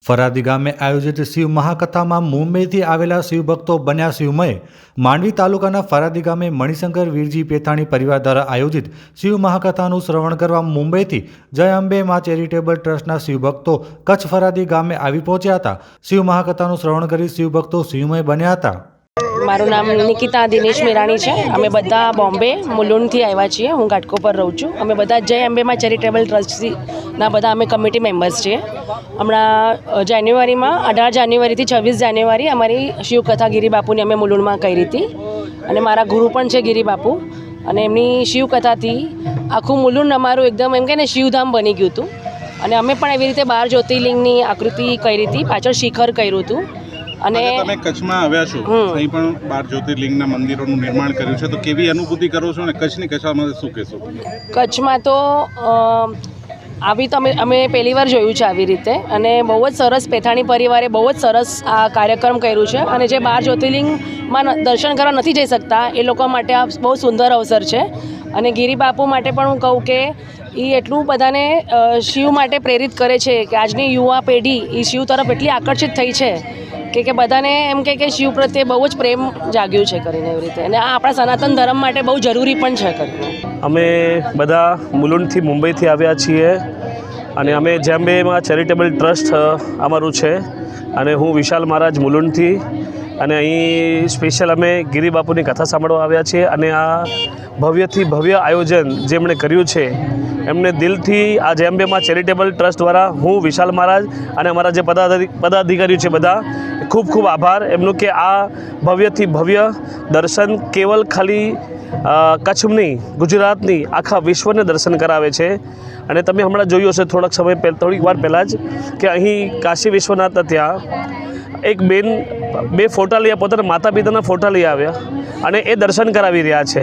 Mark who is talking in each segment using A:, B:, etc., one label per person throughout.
A: ફરાદી ગામે આયોજિત શિવ મહાકથામાં મુંબઈથી આવેલા શિવભક્તો બન્યા શિવમય। માંડવી તાલુકાના ફરાદી ગામે મણિશંકર વીરજી પેથાણી પરિવાર દ્વારા આયોજિત શિવ મહાકથાનું શ્રવણ કરવા મુંબઈથી જય અંબે માં ચેરિટેબલ ટ્રસ્ટના શિવભક્તો કચ્છ ફરાદી ગામે આવી પહોંચ્યા હતા। શિવ મહાકથાનું શ્રવણ કરી શિવભક્તો શિવમય બન્યા હતા।
B: મારું નામ નિકિતા દિનેશ મેરાણી છે। અમે બધા બોમ્બે મુલુંડથી આવ્યા છીએ। હું ઘાટકોપર રહું છું। અમે બધા જય અંબેમાં ચેરિટેબલ ટ્રસ્ટના બધા અમે કમિટી મેમ્બર્સ છીએ। હમણાં જાન્યુઆરીમાં 18 જાન્યુઆરીથી 26 જાન્યુઆરી અમારી શિવકથા ગિરિબાપુની અમે મુલુંડમાં કરી હતી અને મારા ગુરુ પણ છે ગિરિબાપુ અને એમની શિવકથાથી આખું મુલુંડ અમારું એકદમ એમ કે ને શિવધામ બની ગયું હતું અને અમે પણ એવી રીતે 12 જ્યોતિર્લિંગની આકૃતિ કરી હતી, પાછળ શિખર કર્યું હતું। અને
C: તમે કચ્છમાં આવ્યા છો, અહીં પણ 12 જ્યોતિર્લિંગના મંદિરોનું નિર્માણ કર્યું છે, તો કેવી અનુભૂતિ કરો છો અને કચ્છની કથામાં શું કહેશો?
B: કચ્છમાં તો આવી તો અમે પહેલી વાર જોયું છે આવી રીતે અને બહુ જ સરસ પેથાણી પરિવારે બહુ જ સરસ આ કાર્યક્રમ કર્યું છે અને જે 12 જ્યોતિર્લિંગમાં દર્શન કરવા નથી જઈ શકતા એ લોકો માટે આ બહુ સુંદર અવસર છે। અને ગિરિબાપુ માટે પણ હું કહું કે એ એટલું બધાને શિવ માટે પ્રેરિત કરે છે કે આજની યુવા પેઢી એ શિવ તરફ એટલી આકર્ષિત થઈ છે કે બધાને એમ કે શિવ પ્રત્યે બહુ જ પ્રેમ જાગ્યું છે કરીને એવી રીતે અને આ આપણા સનાતન ધર્મ માટે બહુ જરૂરી પણ છે કરીને।
D: અમે બધા મુલુંડથી મુંબઈથી આવ્યા છીએ અને અમે જય અંબેમાં ચેરિટેબલ ટ્રસ્ટ અમારું છે અને હું વિશાલ મહારાજ મુલુંડથી અને અહીં સ્પેશિયલ અમે ગિરિબાપુની કથા સાંભળવા આવ્યા છીએ અને આ ભવ્યથી ભવ્ય આયોજન જેમણે કર્યું છે એમને દિલથી આ જય અંબેમાં ચેરિટેબલ ટ્રસ્ટ દ્વારા હું વિશાલ મહારાજ અને અમારા જે પદાધિકારીઓ છે બધા ખૂબ ખૂબ આભાર એમનું કે આ ભવ્યથી ભવ્ય દર્શન કેવલ ખાલી કચ્છની ગુજરાતની આખા વિશ્વને દર્શન કરાવે છે। અને તમે હમણાં જોયું હશે થોડીક વાર પહેલાં જ કે અહીં કાશી વિશ્વનાથ ત્યાં એક બેન 2 ફોટા લઈ પોતાના માતા પિતાના ફોટા લઈ આવ્યા અને એ દર્શન કરાવી રહ્યા છે।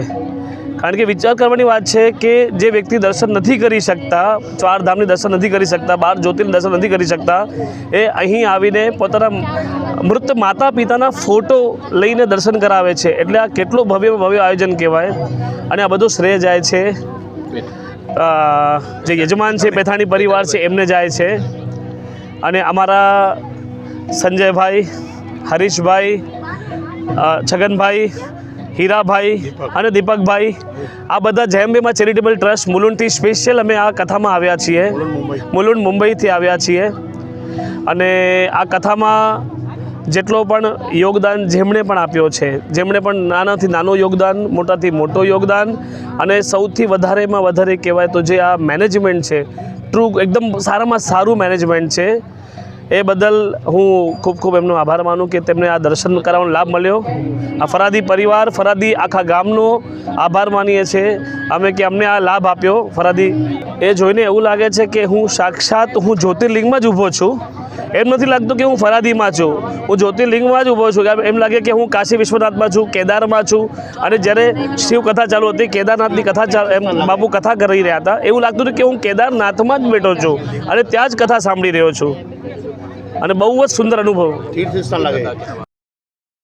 D: કારણ કે વિચાર કરવાની વાત છે કે જે વ્યક્તિ દર્શન નથી કરી શકતા, 4 ધામની દર્શન નથી કરી શકતા, 12 જ્યોતિર્લિંગ દર્શન નથી કરી શકતા, એ અહીં આવીને પોતાના મૃત માતા પિતાના ફોટો લઈને દર્શન કરાવે છે। એટલે આ કેટલું ભવ્ય આયોજન કહેવાય અને આ બધું શ્રેય જાય છે જે યજમાન છે પેથાણી પરિવાર છે એમને જાય છે અને અમારા સંજયભાઈ, હરીશભાઈ, છગનભાઈ, હીરાભાઈ અને દીપકભાઈ આ બધા જય અંબેમાં ચેરિટેબલ ટ્રસ્ટ મુલુંડથી સ્પેશિયલ અમે આ કથામાં આવ્યા છીએ। મુલુંડ મુંબઈથી આવ્યા છીએ અને આ કથામાં જેટલો પણ યોગદાન જેમણે પણ આપ્યો છે, જેમણે પણ નાનાથી નાનું યોગદાન, મોટાથી મોટો યોગદાન અને સૌથી વધારેમાં વધારે કહેવાય તો જે આ મેનેજમેન્ટ છે, એકદમ સારામાં સારું મેનેજમેન્ટ છે, એ બદલ હું ખૂબ ખૂબ એમનો આભાર માનું કે તેમને આ દર્શન કરાવવાનો લાભ મળ્યો। આ ફરાદી પરિવાર, ફરાદી આખા ગામનો આભાર માનીએ છીએ અમે કે અમને આ લાભ આપ્યો ફરાદી। એ જોઈને એવું લાગે છે કે હું સાક્ષાત જ્યોતિર્લિંગમાં જ ઊભો છું, એમ નથી લાગતું કે હું ફરાદીમાં છું, હું જ્યોતિર્લિંગમાં જ ઊભો છું। એમ લાગે કે હું કાશી વિશ્વનાથમાં છું, કેદારમાં છું અને જ્યારે શિવ કથા ચાલુ હતી, કેદારનાથની કથા બાપુ કથા કરી રહ્યા હતા, એવું લાગતું હતું કે હું કેદારનાથમાં જ બેઠો છું અને ત્યાં જ કથા સાંભળી રહ્યો છું અને બહુ જ સુંદર અનુભવ।